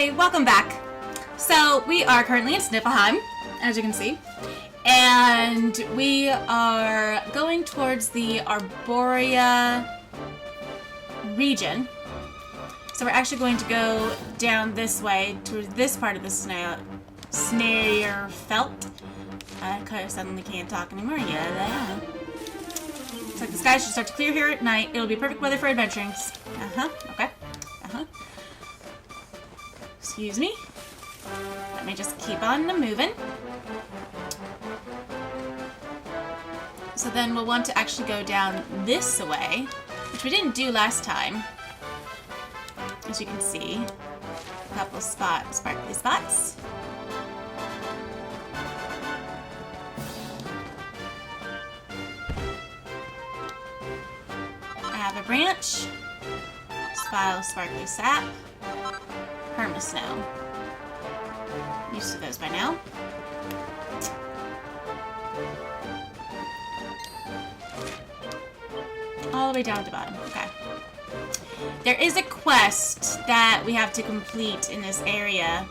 Hey, welcome back. So we are currently in Sniffelheim, as you can see, and we are going towards the Arboria region. So we're actually going to go down this way to this part of the snare felt. I kind of suddenly can't talk anymore. Yeah. Looks like the sky should start to clear here at night. It'll be perfect weather for adventuring. Okay. Excuse me. Let me just keep on moving. So then we'll want to actually go down this way, which we didn't do last time. As you can see, a couple sparkly spots. I have a branch, spile of sparkly sap, perma-snow. Used to those by now. All the way down at the bottom. Okay. There is a quest that we have to complete in this area.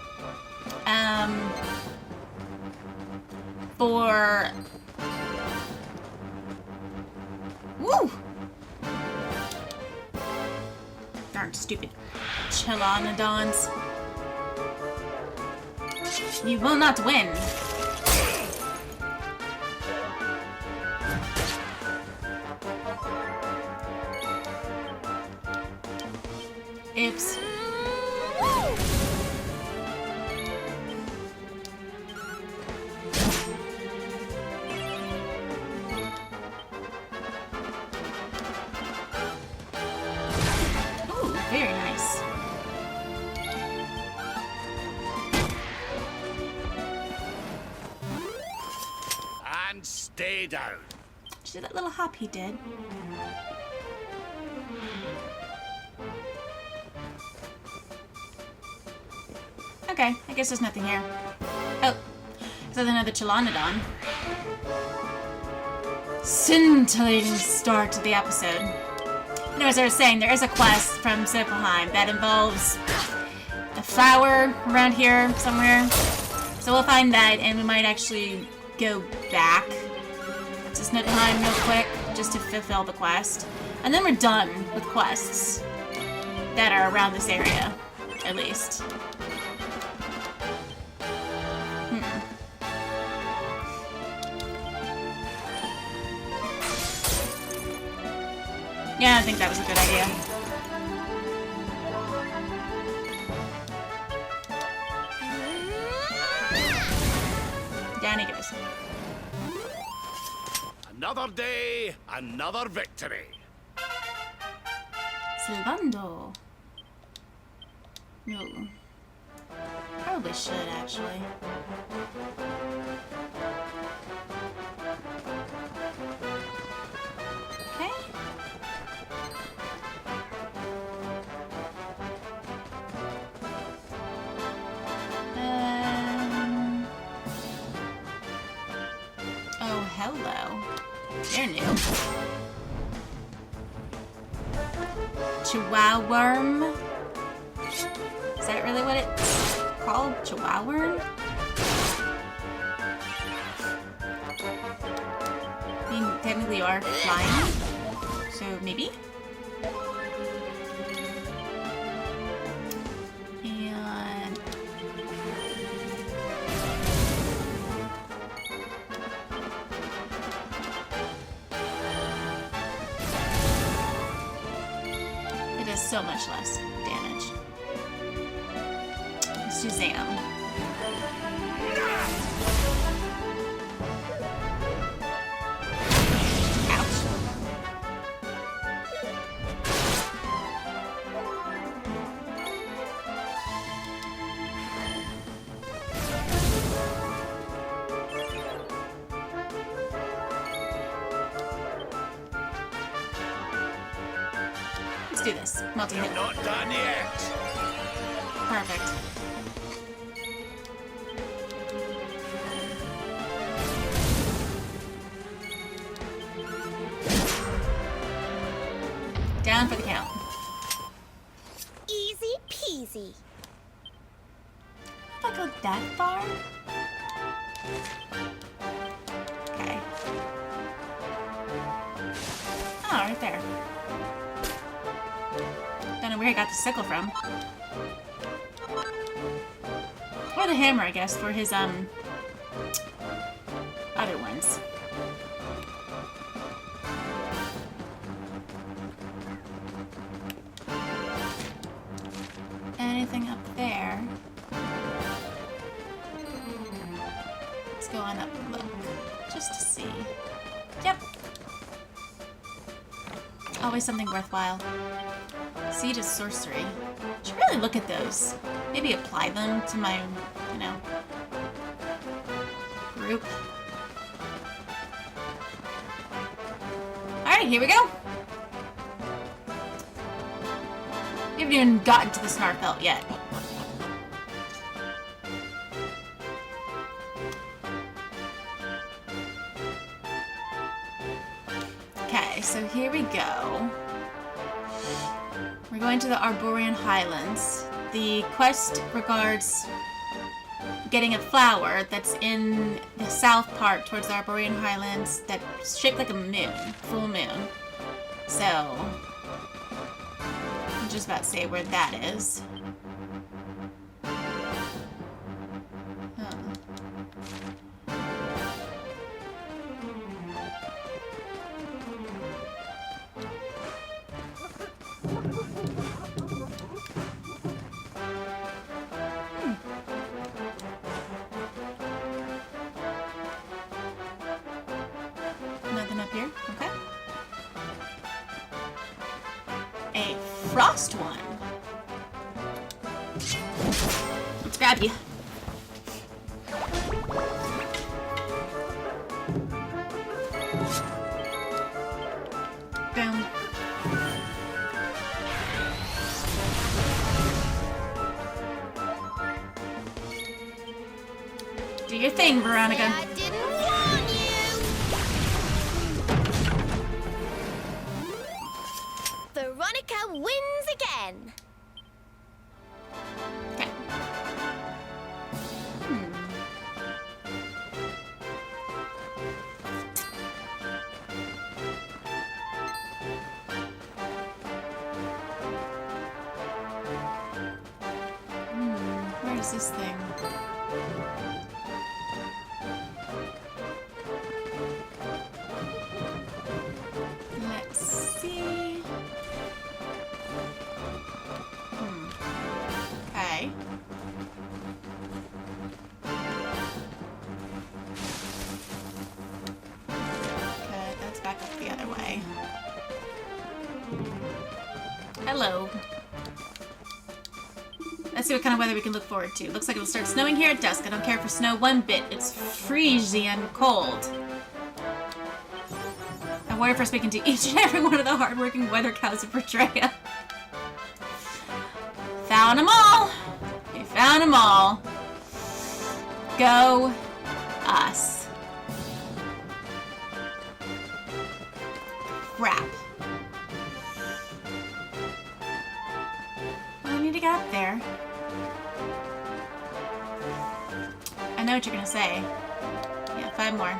For... Woo! Darn stupid Chelonodons. You will not win. Oops. Ooh, very nice. And stay down. See that little hop he did? Okay, I guess there's nothing here. Oh, so there's another Chelonodon. Scintillating start to the episode. You know, as I was saying, there is a quest from Sniffelheim that involves a flower around here somewhere. So we'll find that, and we might actually go back to Sniffelheim real quick, just to fulfill the quest. And then we're done with quests that are around this area, at least. Yeah, I think that was a good idea. Down he goes. Another day, another victory. Silvando. No. Probably should, actually. Okay. Oh, hello. They're new. Chihuahua worm? Is that really what it's called? Chihuahua worm? I mean, technically you are flying, so maybe? And... it does so much less damage. Shazam. Ouch. Let's do this. Multi-hit. Not done yet. Perfect. Down for the count. Easy peasy. if I go that far. Okay. Oh, right there. Don't know where I got the sickle from. Or the hammer, I guess, for his, other ones. Anything up there? Let's go on up and look, just to see. Yep. Always something worthwhile. Seed of sorcery. Should really look at those. Maybe apply them to my, you know, group. Alright, here we go. We haven't even gotten to the Snarf Belt yet. Okay, so here we go. We're going to the Arborian Highlands. The quest regards getting a flower that's in the south part towards the Arborian Highlands that's shaped like a moon, full moon. So, I'm just about to say where that is. Nothing up here? Okay. A frost one. Let's grab you. Boom. Do your thing, Veronica. I didn't warn you. Veronica wins again. Okay. Where is this thing? Let's see. Okay. Okay, that's back up the other way. Hello. Let's see what kind of weather we can look forward to. Looks like it'll start snowing here at dusk. I don't care for snow one bit. It's freezing cold. I wonder if we're speaking to each and every one of the hardworking weather cows of Portrea. Found them all. We found them all. Go us. Crap. Well, I need to get up there. I know what you're gonna say. Yeah, 5 more.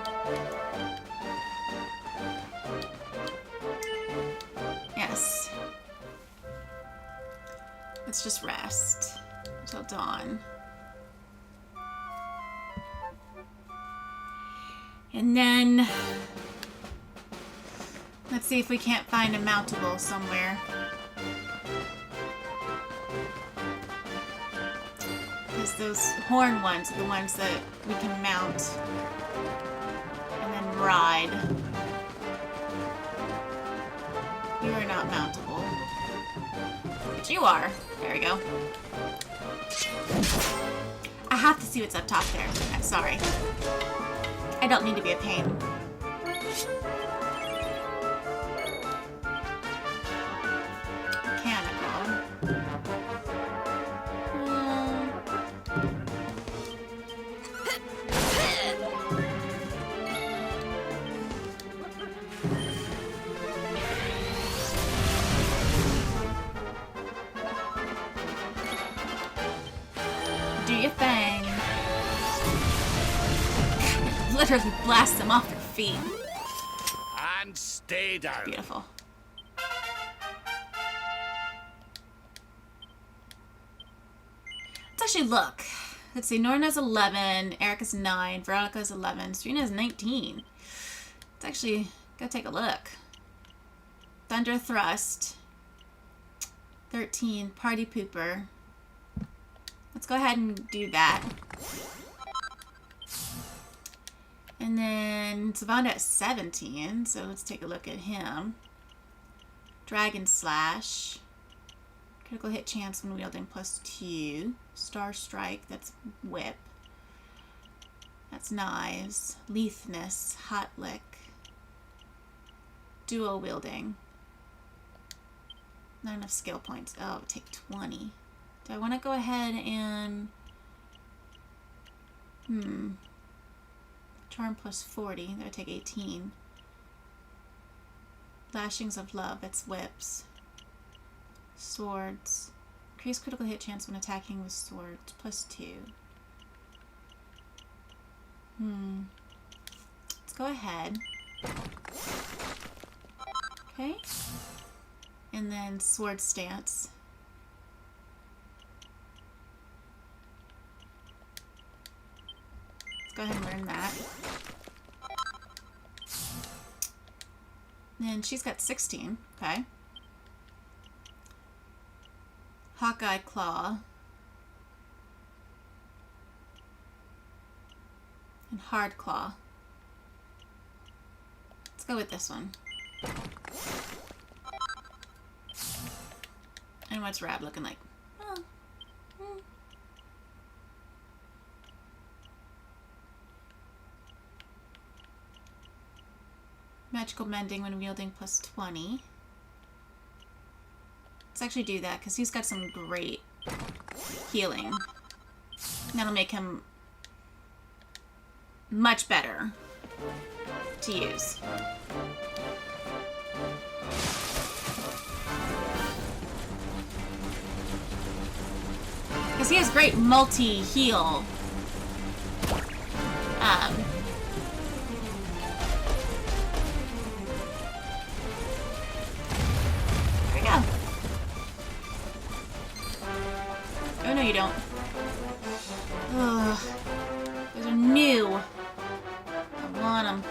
Yes. Let's just rest until dawn. And then let's see if we can't find a mountable somewhere. Because those horn ones are the ones that we can mount and then ride. You are not mountable. But you are. There we go. I have to see what's up top there. I'm sorry. I don't mean to be a pain. Mechanical. Do your thing. Literally blast them off their feet. And stay down. Beautiful. Let's actually look. Let's see. Norna's 11. Erica's 9. Veronica's 11. Serena's 19. Let's actually go take a look. Thunder Thrust. 13. Party Pooper. Let's go ahead and do that. And then Savannah at 17, so let's take a look at him. Dragon Slash. Critical hit chance when wielding +2. Star Strike, that's Whip. That's Knives. Lethness, Hot Lick. Dual wielding. Not enough skill points. Oh, take 20. Do I want to go ahead and... Charm +40. That would take 18. Lashings of Love. That's whips. Swords. Increase critical hit chance when attacking with swords. +2. Let's go ahead. Okay. And then Sword Stance. Let's go ahead and learn that. And she's got 16. Okay. Hawkeye Claw. And Hard Claw. Let's go with this one. And what's Rab looking like? Oh. Magical Mending when wielding +20. Let's actually do that because he's got some great healing. That'll make him much better to use. Because he has great multi-heal. There we go. Oh, no, you don't. Ugh. Those are new. I want them.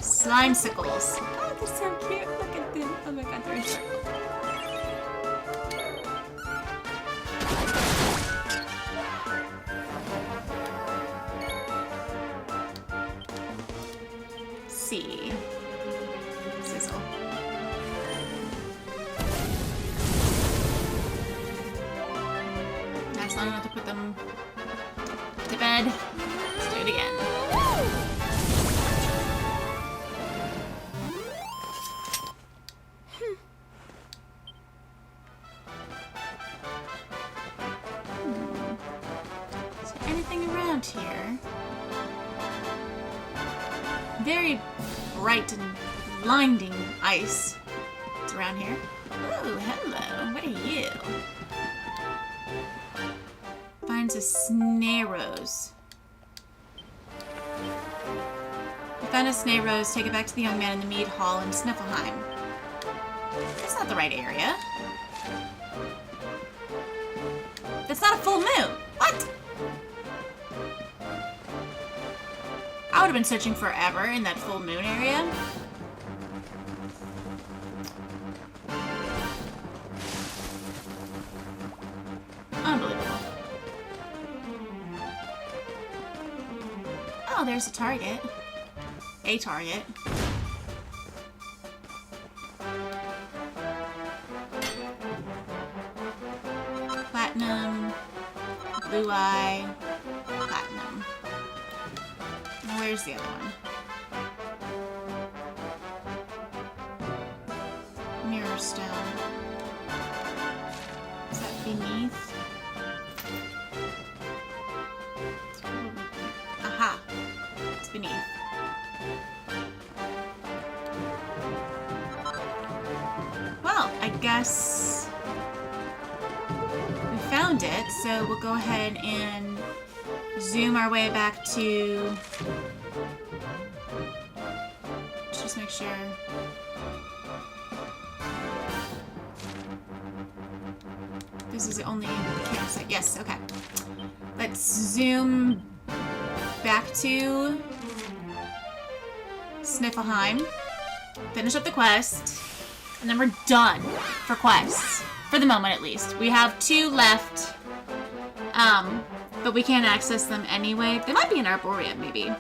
Slimesicles. Oh, they're so cute. Look at them. Oh my god, they're in circle. See. Sizzle. That's long enough to put them to bed. Let's do it again. Is there anything around here? Very bright and blinding ice. It's around here. Oh, hello. What are you? Finds a snare rose. We found a snare rose. Take it back to the young man in the mead hall in Sniffelheim. That's not the right area. That's not a full moon. What? I would have been searching forever in that full moon area. Unbelievable. Oh, there's a target. A target. Platinum. Blue eye. Platinum. Where's the other one? Mirror stone. Is that beneath? It's probably... Aha! It's beneath. Well, I guess found it, so we'll go ahead and zoom our way back to... Just make sure... This is the only campsite. Yes, okay. Let's zoom back to Sniffelheim. Finish up the quest. And then we're done for quests. For the moment, at least. We have 2 left. But we can't access them anyway. They might be in Arboria, maybe.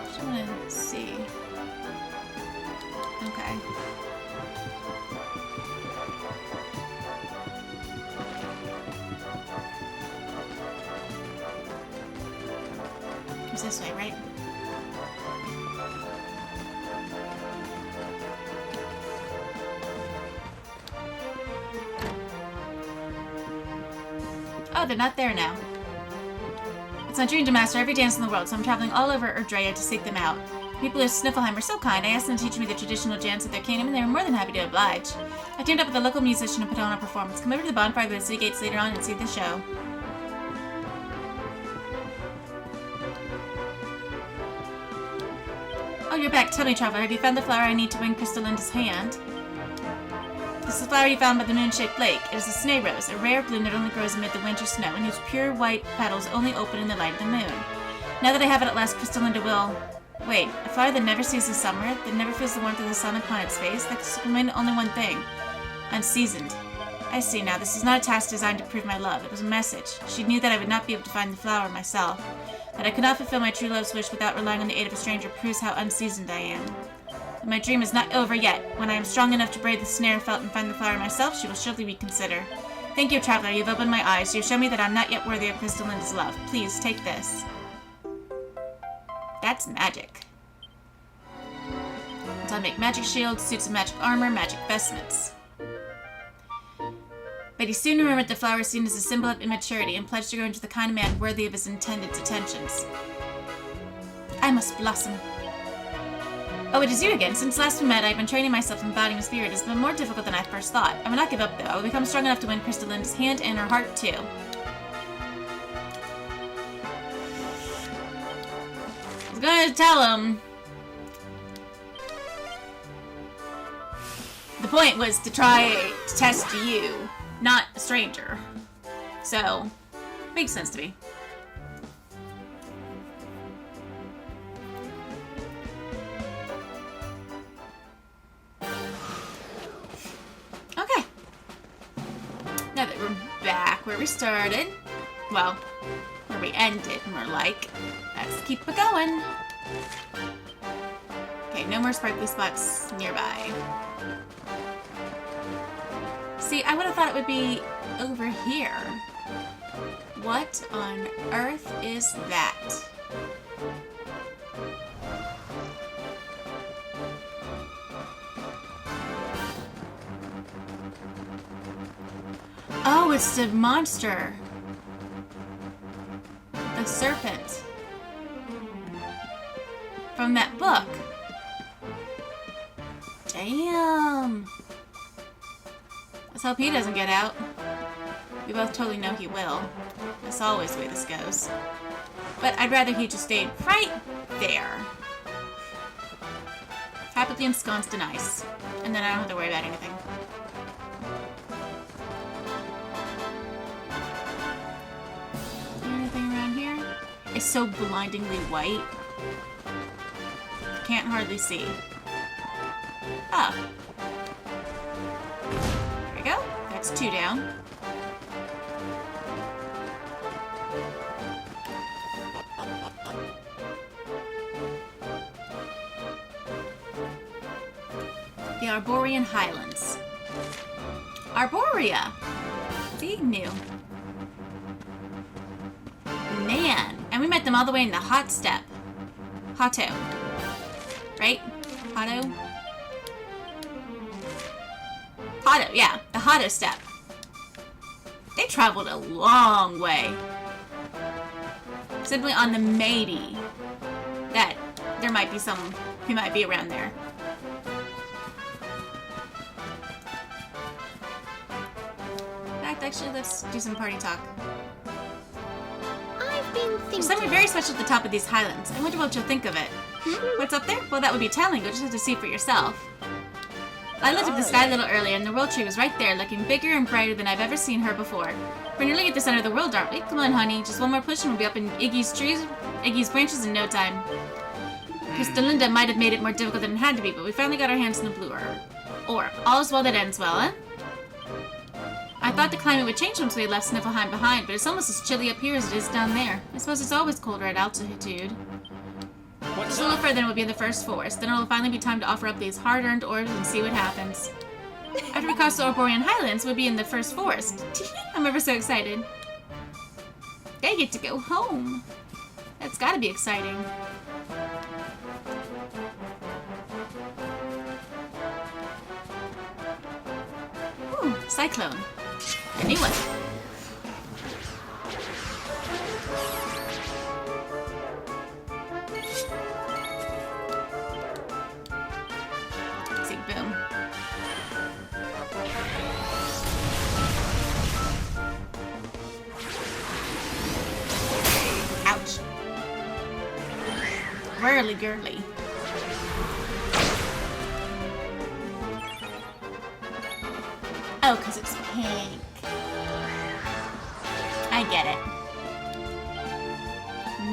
Just wanna see. Okay. It's this way, right? Oh, they're not there now. It's my dream to master every dance in the world, so I'm traveling all over Arboria to seek them out. People of Sniffelheim were so kind. I asked them to teach me the traditional dance of their kingdom, and they were more than happy to oblige. I teamed up with a local musician to put on a performance. Come over to the bonfire by the city gates later on and see the show. Oh, you're back. Tell me, Traveler, have you found the flower I need to win Crystalinda's hand? This is the flower you found by the moon-shaped lake. It is a snay rose, a rare bloom that only grows amid the winter snow, and whose pure white petals only open in the light of the moon. Now that I have it at last, Crystalinda will... Wait, a flower that never sees the summer, that never feels the warmth of the sun upon its face? That can mean only one thing. Unseasoned. I see now. This is not a task designed to prove my love. It was a message. She knew that I would not be able to find the flower myself. That I could not fulfill my true love's wish without relying on the aid of a stranger proves how unseasoned I am. But my dream is not over yet. When I am strong enough to brave the snare felt and find the flower myself, she will surely reconsider. Thank you, Traveler. You've opened my eyes. You've shown me that I'm not yet worthy of Crystalinda's love. Please, take this. That's magic. So I make magic shields, suits of magic armor, magic vestments. But he soon remembered the flower seen as a symbol of immaturity and pledged to grow into the kind of man worthy of his intended attentions. I must blossom. Oh, it is you again. Since last we met, I've been training myself in embodying spirit. It's been more difficult than I first thought. I will not give up, though. I will become strong enough to win Crystalinda's hand and her heart, too. I was gonna tell him. The point was to try to test you, not a stranger. So, makes sense to me. Okay. Now that we're back where we started, well, where we ended, more like, let's keep it going. Okay, no more sparkly spots nearby. See, I would have thought it would be over here. What on earth is that? Oh, it's the monster. The serpent. From that book. Damn. Let's hope he doesn't get out. We both totally know he will. That's always the way this goes. But I'd rather he just stayed right there. Happily ensconced in ice. And then I don't have to worry about anything. Anything around here? It's so blindingly white. Can't hardly see. Ah. Go. That's 2 down. The Arborian Highlands. Arboria! See? New. Man! And we met them all the way in the hot steppe. Hotto. Right? Hotto? Hotto, yeah. The Hotto steppe. They traveled a long way. Simply on the Matey. That there might be some who might be around there. In fact, actually, let's do some party talk. I've been thinking. There's something very special at the top of these highlands. I wonder what you'll think of it. What's up there? Well, that would be telling. You'll just have to see for yourself. I looked up the sky a little earlier, and the world tree was right there, looking bigger and brighter than I've ever seen her before. We're nearly at the center of the world, aren't we? Come on, honey. Just one more push, and we'll be up in Iggy's branches in no time. Crystallinda might have made it more difficult than it had to be, but we finally got our hands on the blue orb. All's well that ends well, eh? I thought the climate would change once we had left Sniffleheim behind, but it's almost as chilly up here as it is down there. I suppose it's always colder at altitude. Just a little further and we'll be in the first forest. Then it'll finally be time to offer up these hard-earned orbs and see what happens. After we cross the Arborian Highlands, we'll be in the first forest. I'm ever so excited. I get to go home. That's gotta be exciting. Ooh, cyclone. A new one. Boom. Ouch. Whirly girly. Oh, because it's pink. I get it.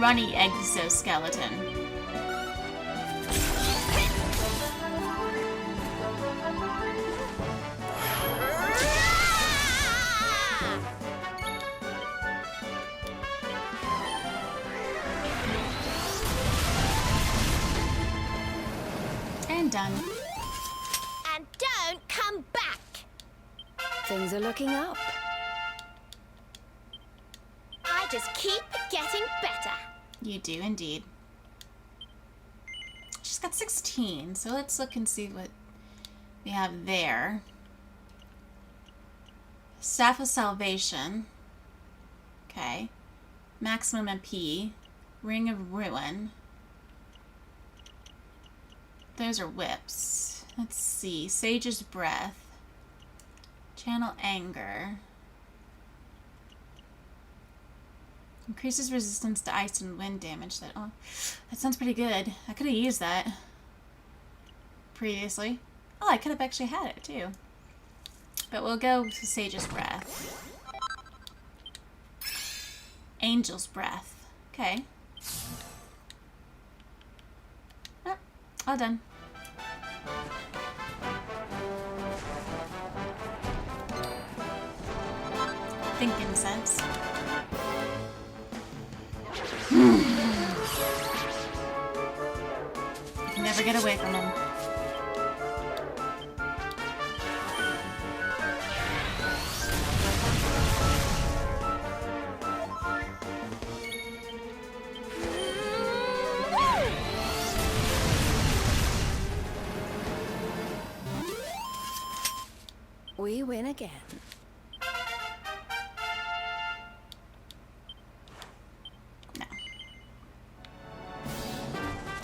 Runny exoskeleton. Done. And don't come back. Things are looking up. I just keep getting better. You do indeed. She's got 16, so let's look and see what we have there. Staff of Salvation. Okay. Maximum MP. Ring of Ruin. Those are whips. Let's see. Sage's Breath. Channel Anger. Increases resistance to ice and wind damage. That sounds pretty good. I could have used that previously. Oh, I could have actually had it too. But we'll go to Sage's Breath. Angel's Breath. Okay. Oh, all done. Thinking sense. You can never get away from him. We win again. No.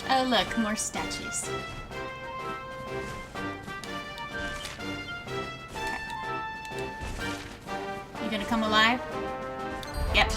Oh look, more statues. Okay. You gonna come alive? Yep.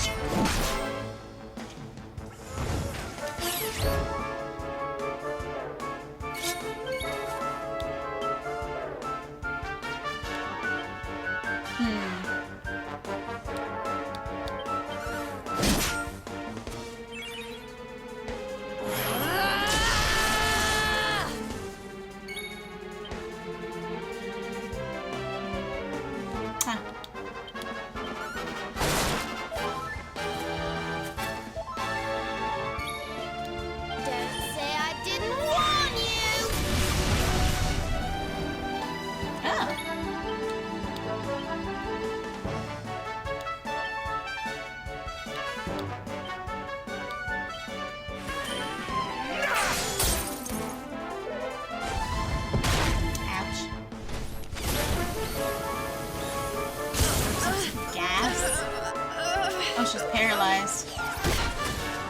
Oh, she's paralyzed.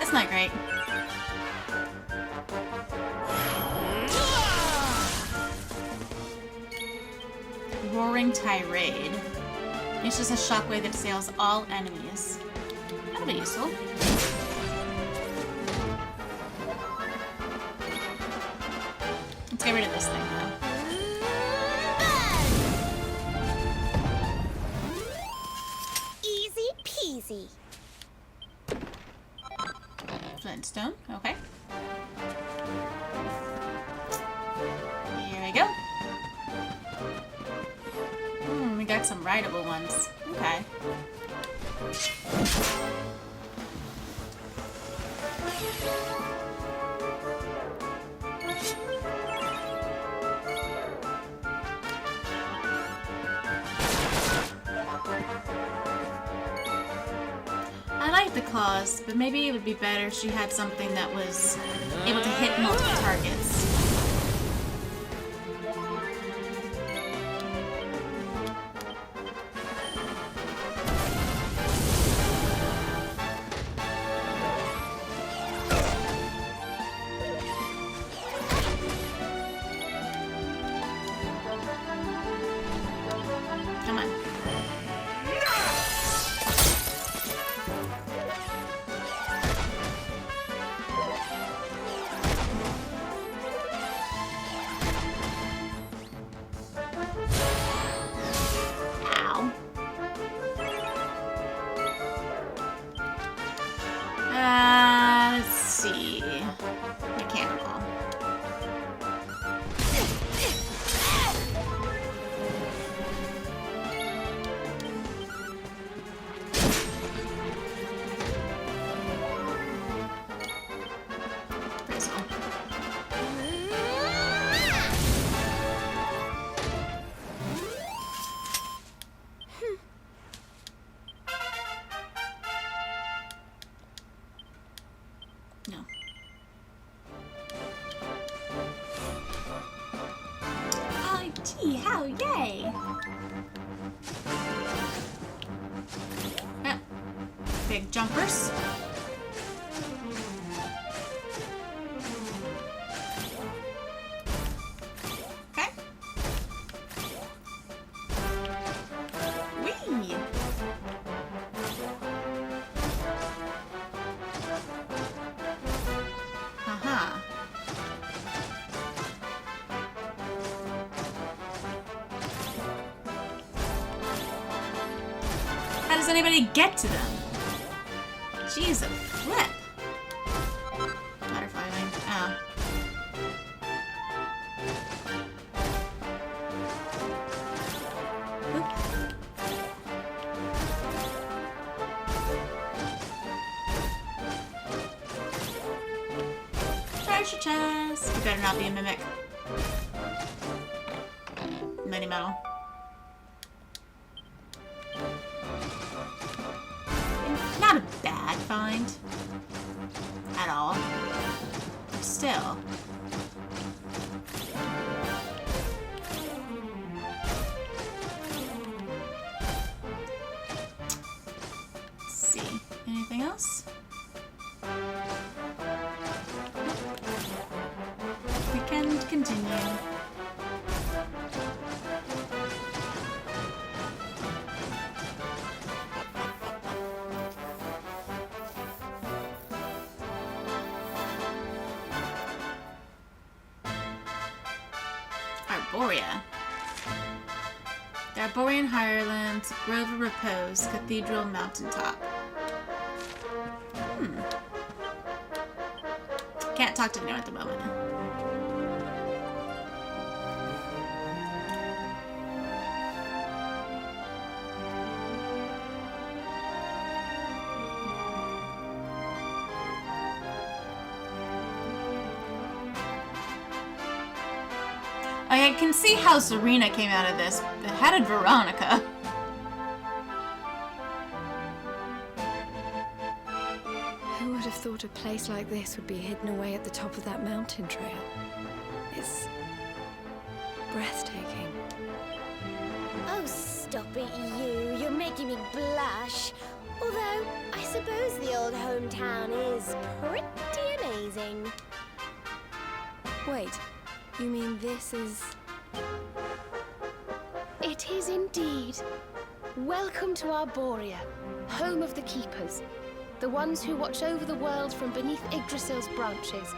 That's not great. Roaring Tirade. Uses a shockwave that assails all enemies. That'll be useful. Let's get rid of this thing, though. Easy peasy. Flintstone, okay. Here we go. We got some rideable ones. Okay. I like the claws, but maybe it would be better if she had something that was able to hit multiple targets. Come on. Ow. Let's see. Mechanical. Bristle. No. Oh, gee, how yay! Big jumpers. Okay. Whee! Haha. How does anybody get to them? Jeez, a flip. Butterfly wing. Oh. Oop. Treasure chest. You better not be a mimic. Mini metal. Not a bad find. At all. Still. Let's see. Anything else? We can continue. Arboria. The Arborian Highlands, Grove of Repose, Cathedral Mountaintop. Can't talk to anyone at the moment. I can see how Serena came out of this. How did Veronica? Who would have thought a place like this would be hidden away at the top of that mountain trail? It's breathtaking. Oh, stop it, you. You're making me blush. Although, I suppose the old hometown is pretty amazing. Wait, you mean this is... It is indeed. Welcome to Arboria, home of the Keepers, the ones who watch over the world from beneath Yggdrasil's branches,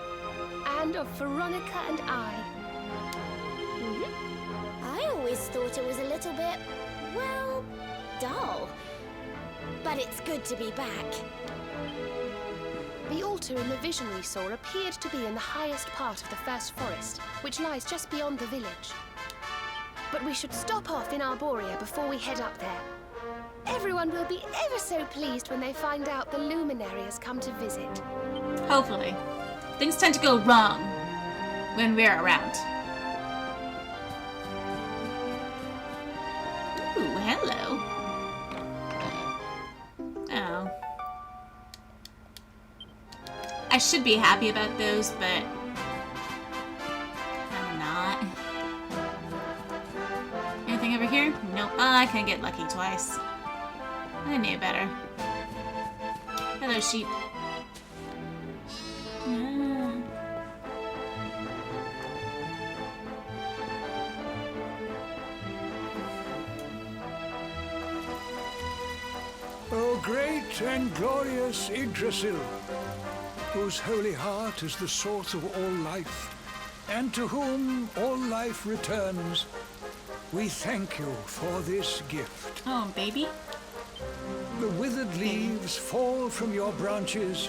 and of Veronica and I. I always thought it was a little bit, well, dull. But it's good to be back. The altar in the vision we saw appeared to be in the highest part of the First Forest, which lies just beyond the village. But we should stop off in Arboria before we head up there. Everyone will be ever so pleased when they find out the luminary has come to visit. Hopefully. Things tend to go wrong when we're around. Ooh, hello. Oh. I should be happy about those, but I'm not. Anything over here? Nope. Oh, I can get lucky twice. I knew better. Hello, sheep. Ah. O great and glorious Yggdrasil, whose holy heart is the source of all life, and to whom all life returns, we thank you for this gift. Oh, baby. The withered leaves fall from your branches,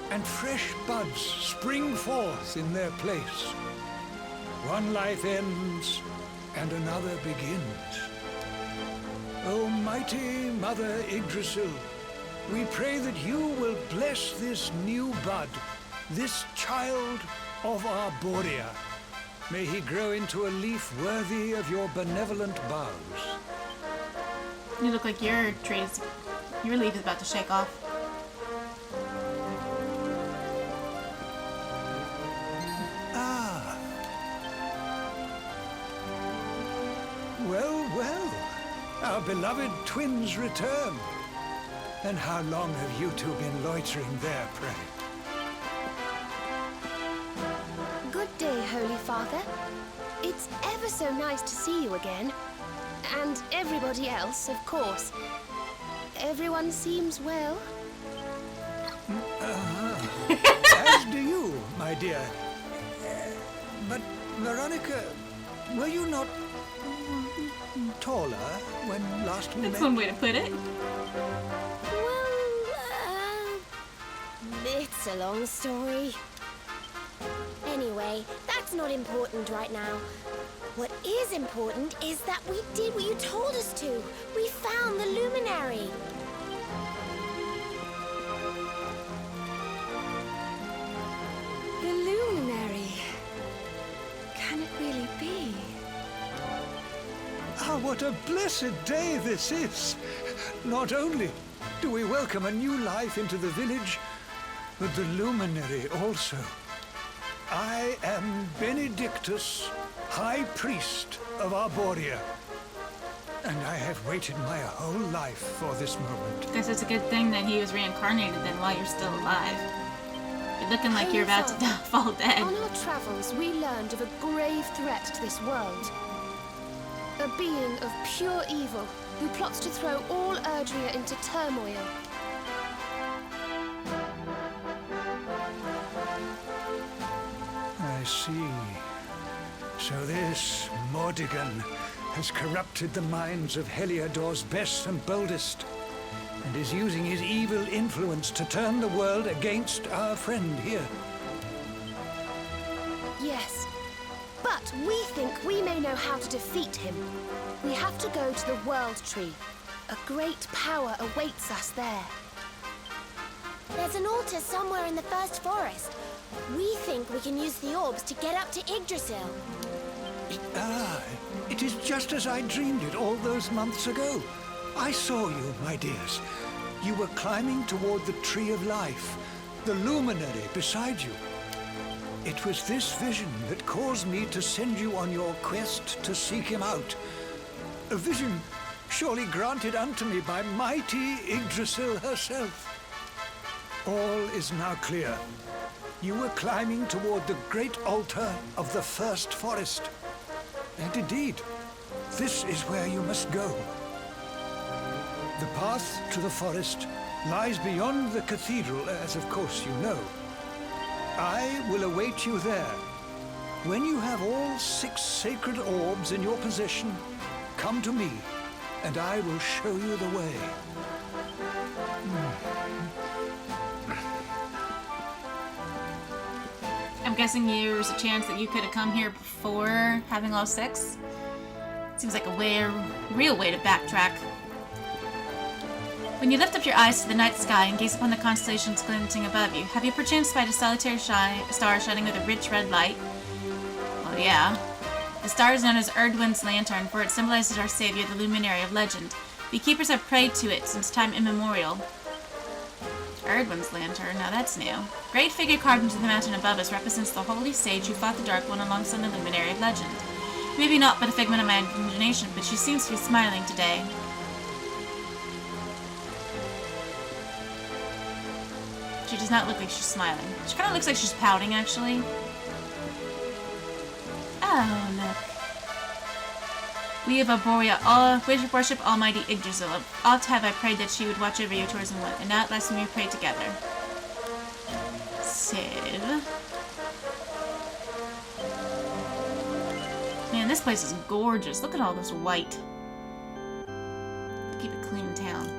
and fresh buds spring forth in their place. One life ends, and another begins. O mighty Mother Yggdrasil, we pray that you will bless this new bud, this child of Arboria. May he grow into a leaf worthy of your benevolent boughs. You look like your leaf is about to shake off. Ah. Well, well. Our beloved twins return. And how long have you two been loitering there, pray? Good day, Holy Father. It's ever so nice to see you again. And everybody else, of course. Everyone seems well. As do you, my dear. But, Veronica, were you not taller when last we That's met? one way to put it. Well, it's a long story. Anyway, that's not important right now. What is important is that we did what you told us to. We found the luminary. The luminary. Can it really be? Ah, what a blessed day this is! Not only do we welcome a new life into the village, but the luminary also. I am Benedictus, High Priest of Arboria, and I have waited my whole life for this moment. Guess it's a good thing that he was reincarnated then while you're still alive. You're looking like you're about to fall dead. On our travels, we learned of a grave threat to this world. A being of pure evil who plots to throw all Erdrea into turmoil. I see. So this Mordigan has corrupted the minds of Heliodor's best and boldest, and is using his evil influence to turn the world against our friend here. Yes, but we think we may know how to defeat him. We have to go to the World Tree. A great power awaits us there. There's an altar somewhere in the First Forest. We think we can use the orbs to get up to Yggdrasil. It is just as I dreamed it all those months ago. I saw you, my dears. You were climbing toward the Tree of Life, the luminary beside you. It was this vision that caused me to send you on your quest to seek him out. A vision surely granted unto me by mighty Yggdrasil herself. All is now clear. You were climbing toward the great altar of the first forest. And indeed, this is where you must go. The path to the forest lies beyond the cathedral, as of course you know. I will await you there. When you have all 6 sacred orbs in your possession, come to me, and I will show you the way. I'm guessing there's a chance that you could have come here before having all 6. Seems like a real way to backtrack. When you lift up your eyes to the night sky and gaze upon the constellations glinting above you, have you perchance spied a solitary star shining with a rich red light? Well, yeah. The star is known as Erdwin's Lantern, for it symbolizes our savior, the luminary of legend. Beekeepers have prayed to it since time immemorial. Erdwin's Lantern, now that's new. Great figure carved into the mountain above us represents the holy sage who fought the Dark One alongside the luminary of legend. Maybe not but a figment of my imagination, but she seems to be smiling today. She does not look like she's smiling. She kind of looks like she's pouting, actually. Oh, look. We of Arboria worship Almighty Yggdrasil. Oft have I prayed that she would watch over your chosen one, and now at last we may pray together. Save. Man, this place is gorgeous. Look at all this white. Keep it clean in town.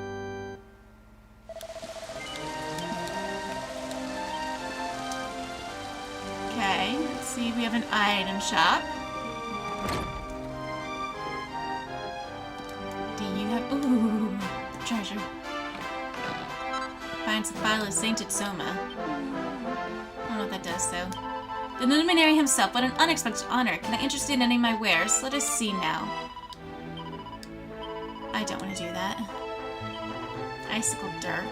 Okay, let's see. We have an item shop. Do you have... Ooh, treasure. Finds a file of Sainted Soma. I don't know what that does, though. The luminary himself, what an unexpected honor. Can I interest in any of my wares? Let us see now. I don't want to do that. Icicle Dirk.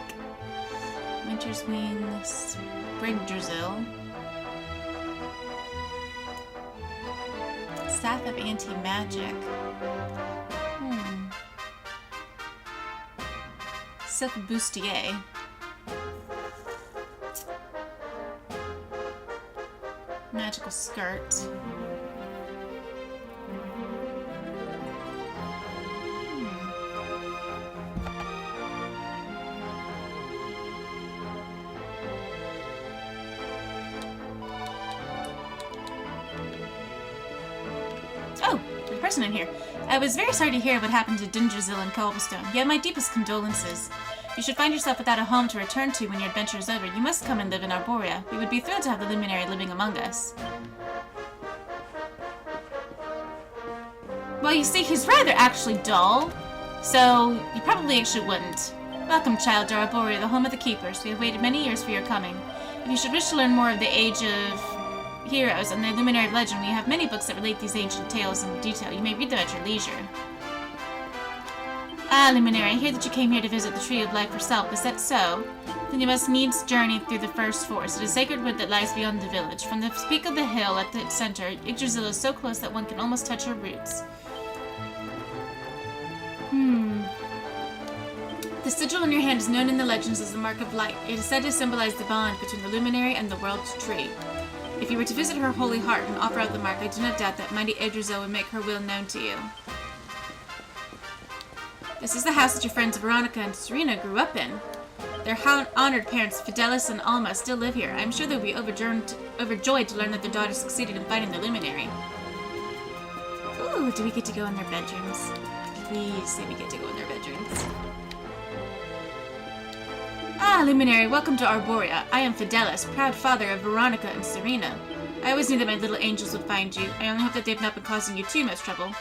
Winter's Wings. Yggdrasil. Staff of Anti-Magic. Silk Bustier. Magical Skirt. Oh, there's a person in here. I was very sorry to hear what happened to Yggdrasil and Cobblestone. You have my deepest condolences. You should find yourself without a home to return to when your adventure is over. You must come and live in Arboria. We would be thrilled to have the luminary living among us. Well, you see, he's rather actually dull, so you probably actually wouldn't. Welcome, child, to Arboria, the home of the Keepers. We have waited many years for your coming. If you should wish to learn more of the Age of Heroes and the Luminary of Legend, we have many books that relate these ancient tales in detail. You may read them at your leisure. Ah, Luminary, I hear that you came here to visit the Tree of Life herself. Is that so? Then you must needs journey through the first forest. It is a sacred wood that lies beyond the village. From the peak of the hill at the center, Yggdrasil is so close that one can almost touch her roots. The sigil on your hand is known in the legends as the Mark of Light. It is said to symbolize the bond between the Luminary and the world's tree. If you were to visit her holy heart and offer out the mark, I do not doubt that mighty Yggdrasil would make her will known to you. This is the house that your friends Veronica and Serena grew up in. Their honored parents, Fidelis and Alma, still live here. I am sure they will be overjoyed to learn that their daughter succeeded in fighting the Luminary. Ooh, do we get to go in their bedrooms? Please say we get to go in their bedrooms. Ah, Luminary, welcome to Arboria. I am Fidelis, proud father of Veronica and Serena. I always knew that my little angels would find you. I only hope that they've not been causing you too much trouble.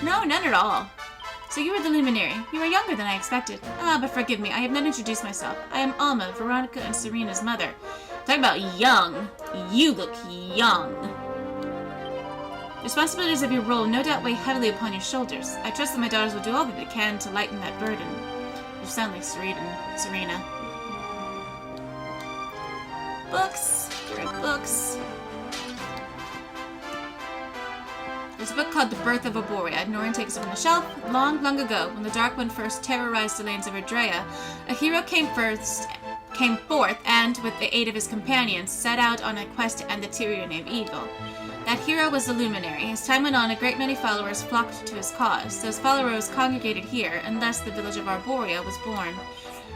No, none at all. So you were the Luminary. You are younger than I expected. Ah, but forgive me, I have not introduced myself. I am Alma, Veronica and Serena's mother. Talk about young. You look young. The responsibilities of your role no doubt weigh heavily upon your shoulders. I trust that my daughters will do all that they can to lighten that burden. You sound like Serena. Books. Great books. There's a book called The Birth of Arboria. Norrin takes it from the shelf. Long, long ago, when the Dark One first terrorized the lands of Ardrea, a hero came forth and, with the aid of his companions, set out on a quest to end the tyranny of evil. That hero was the Luminary. As time went on, a great many followers flocked to his cause. Those followers congregated here, and thus the village of Arboria was born.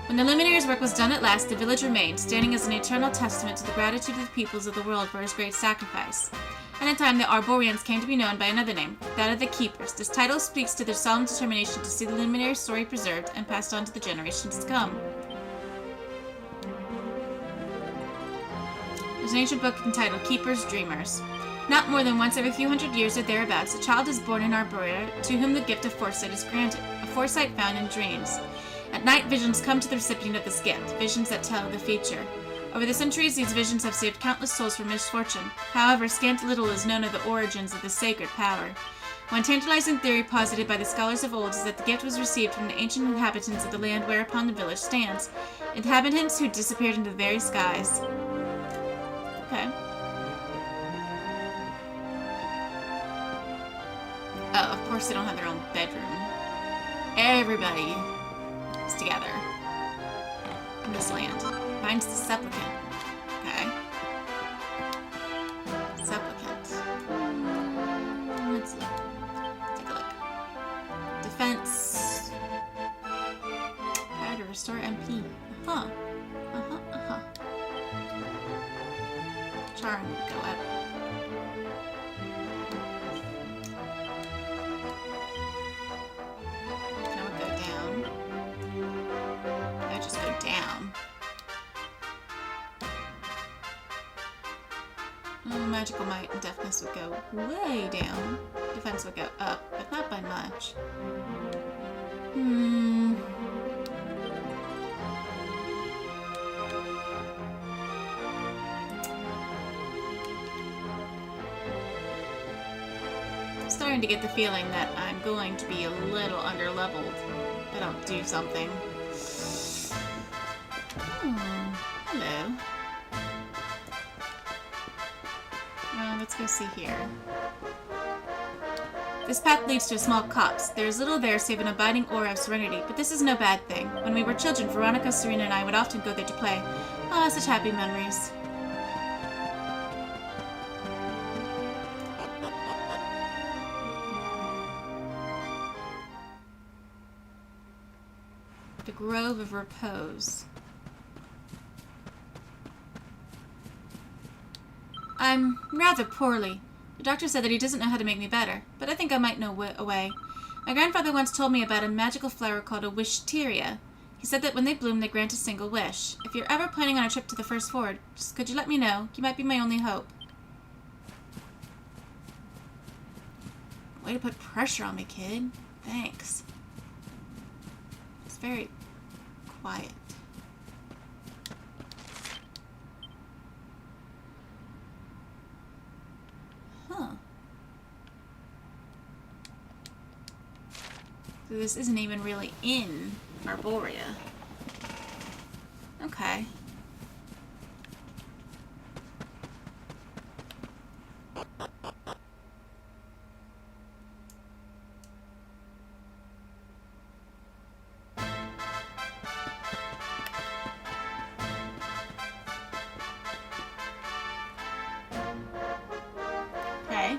When the Luminary's work was done at last, the village remained, standing as an eternal testament to the gratitude of the peoples of the world for his great sacrifice. At a time, the Arborians came to be known by another name, that of the Keepers. This title speaks to their solemn determination to see the Luminary's story preserved and passed on to the generations to come. There's an ancient book entitled Keepers' Dreamers. Not more than once every few hundred years or thereabouts, a child is born in Arboria to whom the gift of foresight is granted, a foresight found in dreams. At night, visions come to the recipient of this gift, visions that tell the future. Over the centuries, these visions have saved countless souls from misfortune. However, scant little is known of the origins of this sacred power. One tantalizing theory posited by the scholars of old is that the gift was received from the ancient inhabitants of the land whereupon the village stands, inhabitants who disappeared into the very skies. Okay. Oh, of course they don't have their own bedroom. Everybody is together in this land. Finds the supplicant. Okay. Supplicant. Let's look. Take a look. Defense. Power to restore MP. Uh-huh. Charm would go up. That would go down. That would just go down. Magical might and deafness would go way down. Defense would go up, but not by much. I'm starting to get the feeling that I'm going to be a little underleveled if I don't do something. Hello. Let's go see here. This path leads to a small copse. There is little there save an abiding aura of serenity, but this is no bad thing. When we were children, Veronica, Serena, and I would often go there to play. Ah, such happy memories. The Grove of Repose. I'm rather poorly. The doctor said that he doesn't know how to make me better, but I think I might know a way. My grandfather once told me about a magical flower called a wisteria. He said that when they bloom, they grant a single wish. If you're ever planning on a trip to the First Ford, just could you let me know? You might be my only hope. Way to put pressure on me, kid. Thanks. It's very quiet. Huh. So this isn't even really in Arboria. Okay. Okay.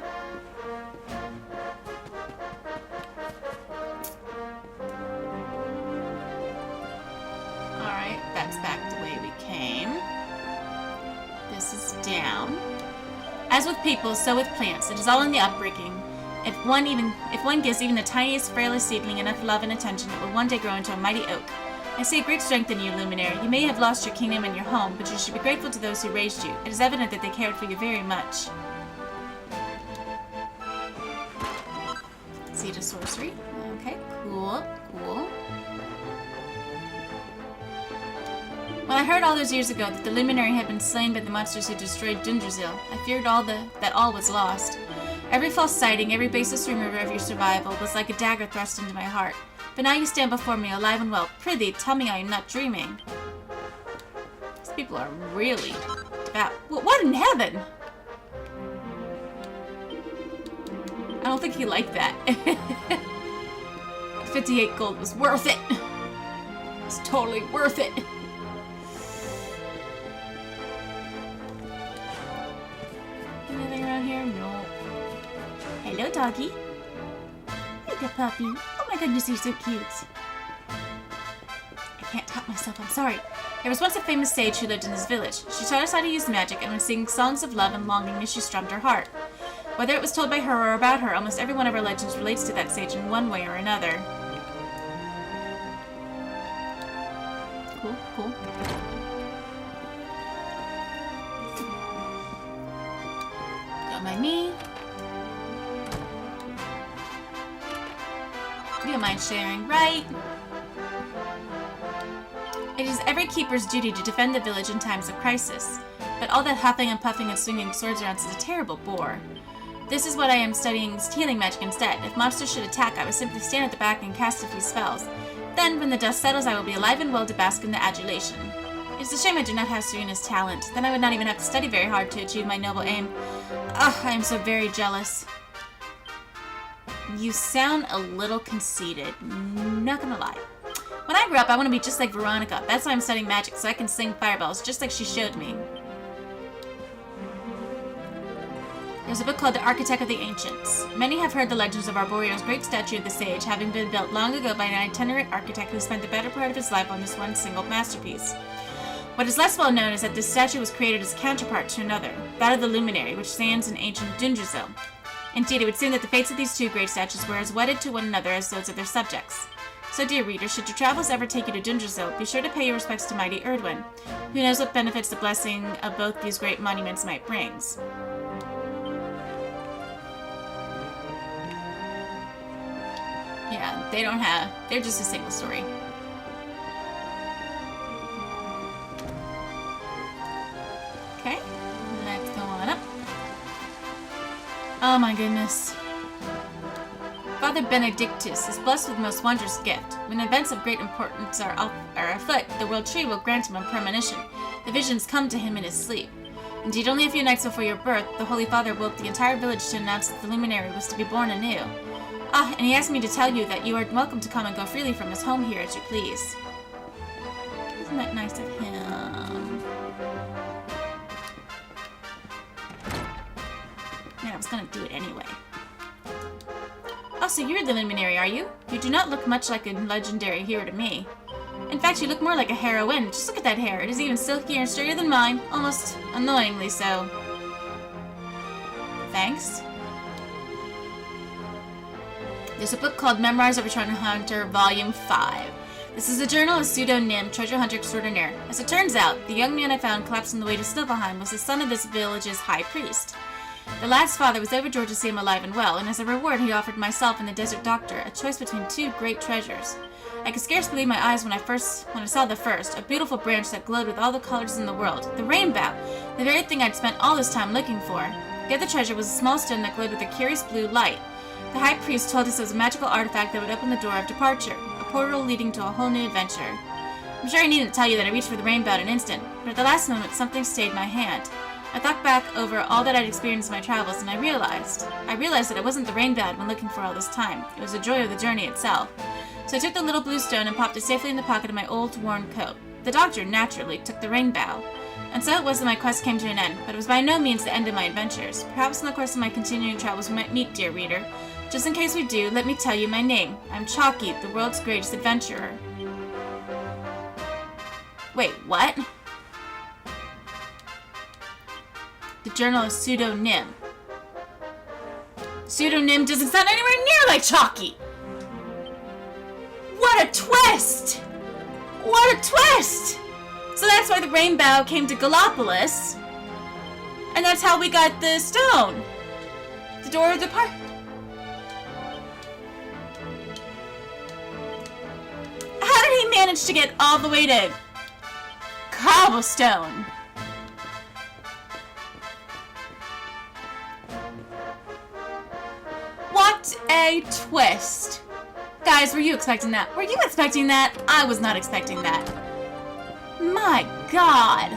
Alright, that's back the way we came. This is down. As with people, so with plants, it is all in the upbringing. If one gives even the tiniest, frailest seedling enough love and attention, it will one day grow into a mighty oak. I see a great strength in you, Luminary. You may have lost your kingdom and your home, but you should be grateful to those who raised you. It is evident that they cared for you very much. Seed of Sorcery. Okay, cool, cool. When I heard all those years ago that the Luminary had been slain by the monsters who destroyed Dungerzil, I feared that all was lost. Every false sighting, every baseless rumor of your survival was like a dagger thrust into my heart. But now you stand before me, alive and well. Prithee, tell me I am not dreaming. These people are really devout. What in heaven? don't think he liked that. 58 gold was worth it. It's totally worth it. Anything around here? No. Hello, doggy. Hey, good puppy. Oh my goodness, you're so cute. I can't help myself, I'm sorry. There was once a famous sage who lived in this village. She taught us how to use magic and would sing songs of love and longing as she strummed her heart. Whether it was told by her or about her, almost every one of our legends relates to that sage in one way or another. Cool, cool. Don't mind me. You don't mind sharing, right? It is every keeper's duty to defend the village in times of crisis, but all that huffing and puffing and swinging swords around is a terrible bore. This is what I am studying healing magic instead. If monsters should attack, I will simply stand at the back and cast a few spells. Then, when the dust settles, I will be alive and well to bask in the adulation. It is a shame I do not have Serena's talent. Then I would not even have to study very hard to achieve my noble aim. Ugh, I am so very jealous. You sound a little conceited, not gonna lie. When I grow up, I want to be just like Veronica. That's why I'm studying magic, so I can sing fireballs just like she showed me. There's a book called The Architect of the Ancients. Many have heard the legends of Arboria's great statue of the sage, having been built long ago by an itinerant architect who spent the better part of his life on this one single masterpiece. What is less well known is that this statue was created as a counterpart to another, that of the luminary, which stands in ancient Dungerzil. Indeed, it would seem that the fates of these two great statues were as wedded to one another as those of their subjects. So, dear reader, should your travels ever take you to Dungerzil, be sure to pay your respects to mighty Erdwin. Who knows what benefits the blessing of both these great monuments might bring. Yeah, they don't have... They're just a single story. Okay, let's go on up. Oh my goodness. Father Benedictus is blessed with the most wondrous gift. When events of great importance are afoot, the world tree will grant him a premonition. The visions come to him in his sleep. Indeed, only a few nights before your birth, the Holy Father woke the entire village to announce that the luminary was to be born anew. Ah, and he asked me to tell you that you are welcome to come and go freely from his home here as you please. Isn't that nice of him? Man, I was gonna do it anyway. Oh, so you're the luminary, are you? You do not look much like a legendary hero to me. In fact, you look more like a heroine. Just look at that hair. It is even silkier and straighter than mine. Almost annoyingly so. Thanks. There's a book called Memoirs of a Treasure Hunter, Volume 5. This is a journal of pseudonym treasure hunter extraordinaire. As it turns out, the young man I found collapsed on the way to Sniffelheim was the son of this village's high priest. The lad's father was overjoyed to see him alive and well, and as a reward he offered myself and the desert doctor a choice between two great treasures. I could scarce believe my eyes when I saw the first, a beautiful branch that glowed with all the colors in the world, the rainbow, the very thing I'd spent all this time looking for. The other treasure was a small stone that glowed with a curious blue light. The high priest told us it was a magical artifact that would open the door of departure, a portal leading to a whole new adventure. I'm sure I needn't tell you that I reached for the rainbow in an instant, but at the last moment something stayed my hand. I thought back over all that I'd experienced in my travels, and I realized that it wasn't the rainbow I'd been looking for all this time. It was the joy of the journey itself. So I took the little blue stone and popped it safely in the pocket of my old, worn coat. The doctor, naturally, took the rainbow. And so it was that my quest came to an end, but it was by no means the end of my adventures. Perhaps in the course of my continuing travels we might meet, dear reader. Just in case we do, let me tell you my name. I'm Chalky, the world's greatest adventurer. Wait, what? The journal is pseudonym. Pseudonym doesn't sound anywhere near like Chalky! What a twist! What a twist! So that's why the rainbow came to Gallopolis. And that's how we got the stone. The door of the park. How did he manage to get all the way to Cobblestone? What a twist. Guys, were you expecting that? Were you expecting that? I was not expecting that. My God.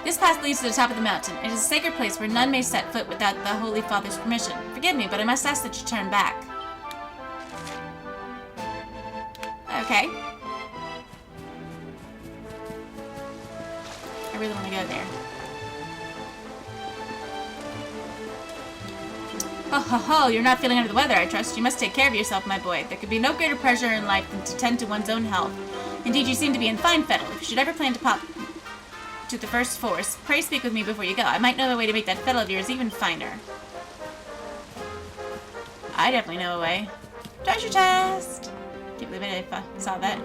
This path leads to the top of the mountain. It is a sacred place where none may set foot without the Holy Father's permission. Forgive me, but I must ask that you turn back. Okay. I really want to go there. Ho ho ho, you're not feeling under the weather, I trust. You must take care of yourself, my boy. There could be no greater pleasure in life than to tend to one's own health. Indeed, you seem to be in fine fettle. If you should ever plan to pop to the first force, pray speak with me before you go. I might know a way to make that fettle of yours even finer. I definitely know a way. Treasure chest! Can't believe I saw that.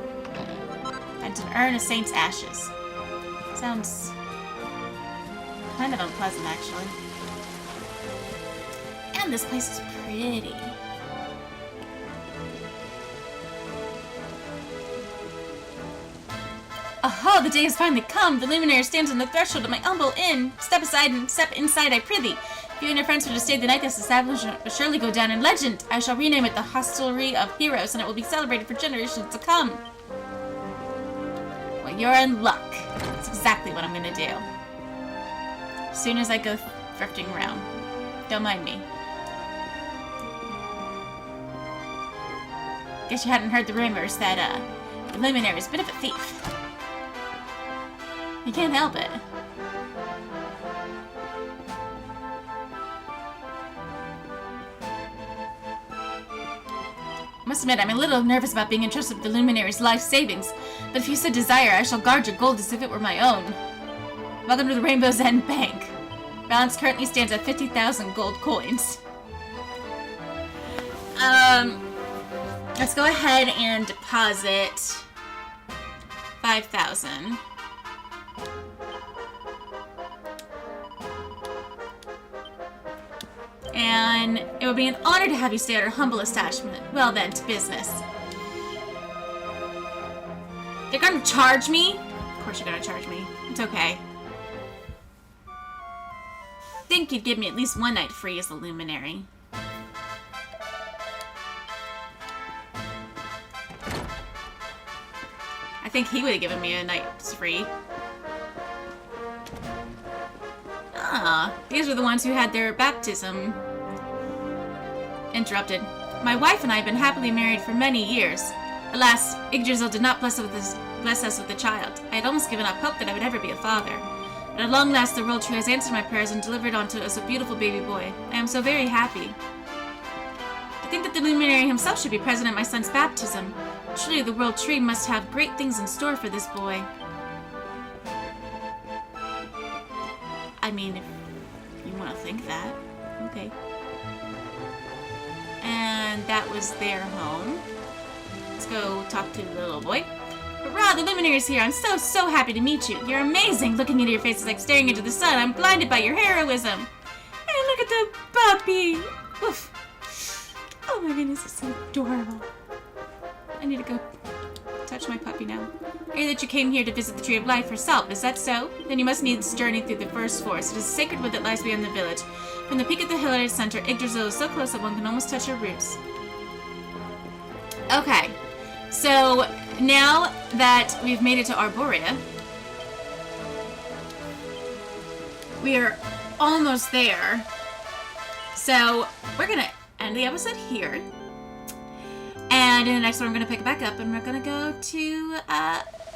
And an urn of saint's ashes. Sounds kind of unpleasant, actually. And this place is pretty. Oh, the day has finally come. The luminary stands on the threshold of my humble inn. Step aside and step inside, I prithee. If you and your friends were to stay the night, this establishment will surely go down in legend. I shall rename it the Hostelry of Heroes, and it will be celebrated for generations to come. Well, you're in luck. That's exactly what I'm gonna do. As soon as I go thrifting around. Don't mind me. Guess you hadn't heard the rumors that, the luminary's a bit of a thief. You can't help it. I must admit, I'm a little nervous about being entrusted with the luminary's life savings, but if you so desire, I shall guard your gold as if it were my own. Welcome to the Rainbow's End Bank. Balance currently stands at 50,000 gold coins. Let's go ahead and deposit 5,000. And it would be an honor to have you stay at our humble establishment. Well then, to business. You're gonna charge me? Of course you're gonna charge me. It's okay. Think you'd give me at least one night free as the luminary. I think he would have given me a night's free. Ah, these are the ones who had their baptism interrupted. My wife and I have been happily married for many years. Alas, Yggdrasil did not bless us with a child. I had almost given up hope that I would ever be a father. But at long last, the World Tree has answered my prayers and delivered onto us a beautiful baby boy. I am so very happy. I think that the luminary himself should be present at my son's baptism. Surely the World Tree must have great things in store for this boy. I mean, if you want to think that. Okay. And that was their home. Let's go talk to the little boy. Hurrah, the luminary is here. I'm so happy to meet you. You're amazing. Looking into your face is like staring into the sun. I'm blinded by your heroism. Hey, look at the puppy. Oof. Oh my goodness, it's so adorable. I need to go touch my puppy now. I hear that you came here to visit the Tree of Life herself. Is that so? Then you must needs journey through the first forest. It is a sacred wood that lies beyond the village. From the peak of the hill at its center, Yggdrasil is so close that one can almost touch her roots. Okay. So, now that we've made it to Arboria, we are almost there. So, we're going to end the episode here. And in the next one, we're going to pick it back up and we're going to go to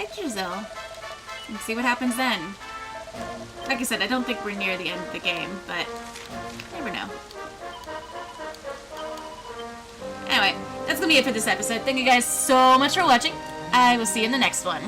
Yggdrasil and see what happens then. Like I said, I don't think we're near the end of the game, but you never know. Anyway, that's going to be it for this episode. Thank you guys so much for watching. I will see you in the next one.